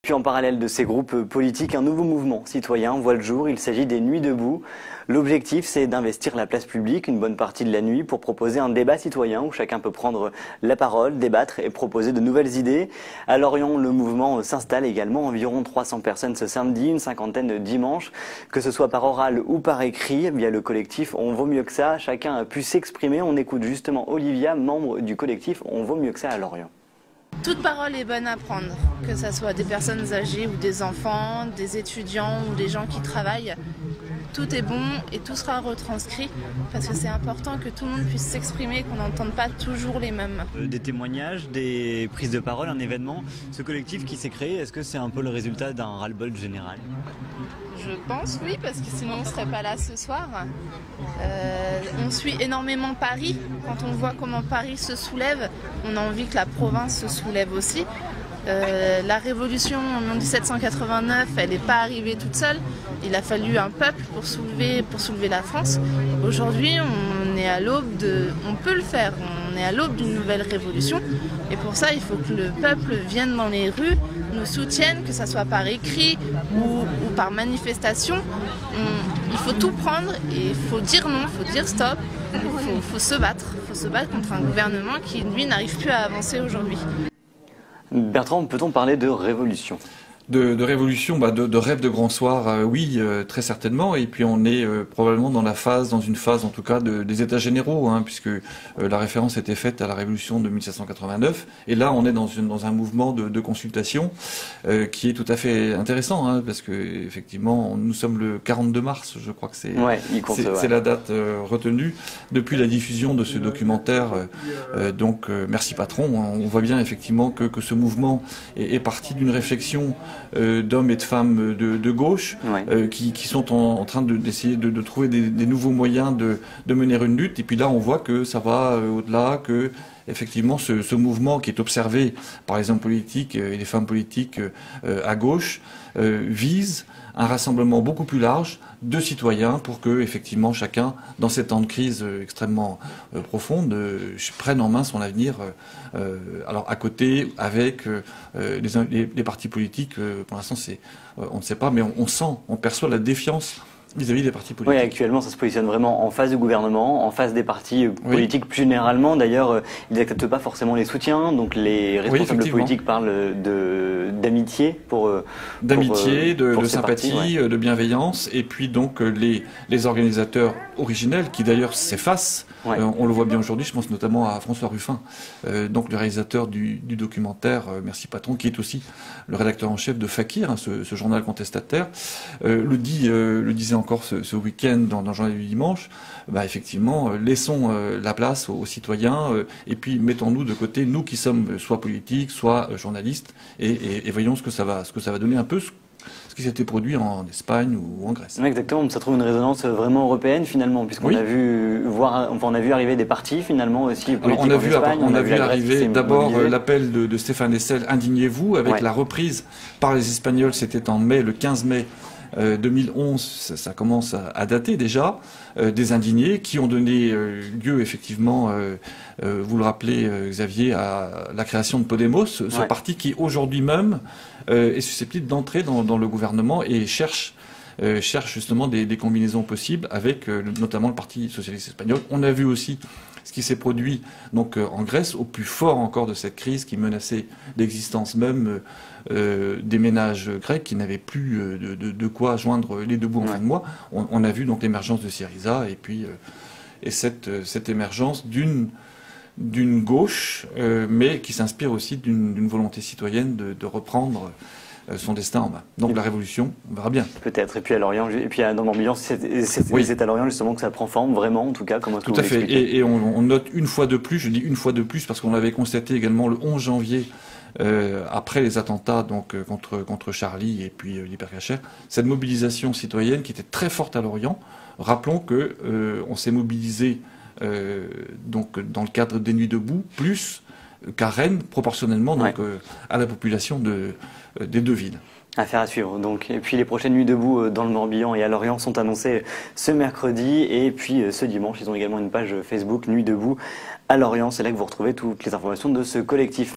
Puis en parallèle de ces groupes politiques, un nouveau mouvement citoyen voit le jour. Il s'agit des Nuits debout. L'objectif, c'est d'investir la place publique une bonne partie de la nuit pour proposer un débat citoyen où chacun peut prendre la parole, débattre et proposer de nouvelles idées. À Lorient, le mouvement s'installe également. Environ 300 personnes ce samedi, une cinquantaine dimanche. Que ce soit par oral ou par écrit, via le collectif On vaut mieux que ça. Chacun a pu s'exprimer. On écoute justement Olivia, membre du collectif On vaut mieux que ça à Lorient. Toute parole est bonne à prendre, que ce soit des personnes âgées ou des enfants, des étudiants ou des gens qui travaillent. Tout est bon et tout sera retranscrit parce que c'est important que tout le monde puisse s'exprimer et qu'on n'entende pas toujours les mêmes. Des témoignages, des prises de parole, un événement. Ce collectif qui s'est créé, est-ce que c'est un peu le résultat d'un ras-le-bol général ? Je pense oui, parce que sinon on ne serait pas là ce soir. On suit énormément Paris. Quand on voit comment Paris se soulève, on a envie que la province se soulève aussi. La révolution en 1789, elle n'est pas arrivée toute seule. Il a fallu un peuple pour soulever la France. Aujourd'hui, on est à l'aube on peut le faire. On est à l'aube d'une nouvelle révolution. Et pour ça, il faut que le peuple vienne dans les rues, nous soutienne, que ce soit par écrit ou par manifestation. Il faut tout prendre et il faut dire non, il faut dire stop. Il faut se battre. Il faut se battre contre un gouvernement qui, lui, n'arrive plus à avancer aujourd'hui. Bertrand, peut-on parler de révolution ? De révolution, de rêve de grand soir, oui, très certainement. Et puis on est probablement dans une phase en tout cas des États généraux, puisque la référence était faite à la révolution de 1789. Et là, on est dans un mouvement de consultation qui est tout à fait intéressant, parce que effectivement, nous sommes le 42 mars, je crois que c'est la date retenue depuis la diffusion de ce documentaire. Donc, merci patron. On voit bien effectivement que ce mouvement est parti d'une réflexion d'hommes et de femmes de gauche qui sont en train d'essayer de trouver des nouveaux moyens de mener une lutte. Et puis là, on voit que ça va au-delà, que effectivement ce mouvement qui est observé par les hommes politiques et les femmes politiques à gauche vise un rassemblement beaucoup plus large de citoyens pour que effectivement chacun, dans ces temps de crise extrêmement profonde, prenne en main son avenir. Alors à côté, avec les partis politiques, pour l'instant on ne sait pas, mais on perçoit la défiance vis-à-vis des partis politiques. Oui, actuellement, ça se positionne vraiment en face du gouvernement, en face des partis politiques plus généralement. D'ailleurs, ils n'acceptent pas forcément les soutiens. Donc, les responsables politiques parlent d'amitié de sympathie, de bienveillance. Et puis, donc, les organisateurs originels, qui d'ailleurs s'effacent, on le voit bien aujourd'hui, je pense notamment à François Ruffin, donc le réalisateur du documentaire Merci Patron, qui est aussi le rédacteur en chef de Fakir, ce journal contestataire, le disait encore ce week-end dans Journal du Dimanche. Effectivement, laissons la place aux citoyens et puis mettons-nous de côté, nous qui sommes soit politiques, soit journalistes, et voyons ce que ça va donner, un peu ce qui s'était produit en Espagne ou en Grèce. Exactement, ça trouve une résonance vraiment européenne finalement, puisqu'on a vu arriver des partis finalement aussi politiques. Alors on a vu arriver d'abord l'appel de Stéphane Hessel, indignez-vous, avec la reprise par les Espagnols, c'était en mai, le 15 mai 2011, ça commence à dater déjà, des indignés qui ont donné lieu effectivement, vous le rappelez Xavier, à la création de Podemos, ce parti qui aujourd'hui même est susceptible d'entrer dans le gouvernement et cherche justement des combinaisons possibles avec notamment le Parti socialiste espagnol. On a vu aussi ce qui s'est produit donc en Grèce, au plus fort encore de cette crise qui menaçait l'existence même des ménages grecs qui n'avaient plus de quoi joindre les deux bouts en fin de mois. On a vu donc l'émergence de Syriza et puis cette émergence d'une gauche, mais qui s'inspire aussi d'une volonté citoyenne de reprendre son destin en main. Donc la révolution, on verra bien. Peut-être. Et puis à Lorient, et puis dans l'ambiance, c'est à Lorient justement que ça prend forme, vraiment, en tout cas. Comment tout à fait. Et on note une fois de plus, je dis une fois de plus, parce qu'on l'avait constaté également le 11 janvier, après les attentats donc contre Charlie et puis l'hypercacher, cette mobilisation citoyenne qui était très forte à Lorient. Rappelons que on s'est mobilisé donc dans le cadre des Nuits debout, plus qu'à Rennes, proportionnellement donc à la population des deux villes. Affaire à suivre. Donc, et puis les prochaines Nuits debout dans le Morbihan et à Lorient sont annoncées ce mercredi et puis ce dimanche. Ils ont également une page Facebook Nuits debout à Lorient. C'est là que vous retrouvez toutes les informations de ce collectif.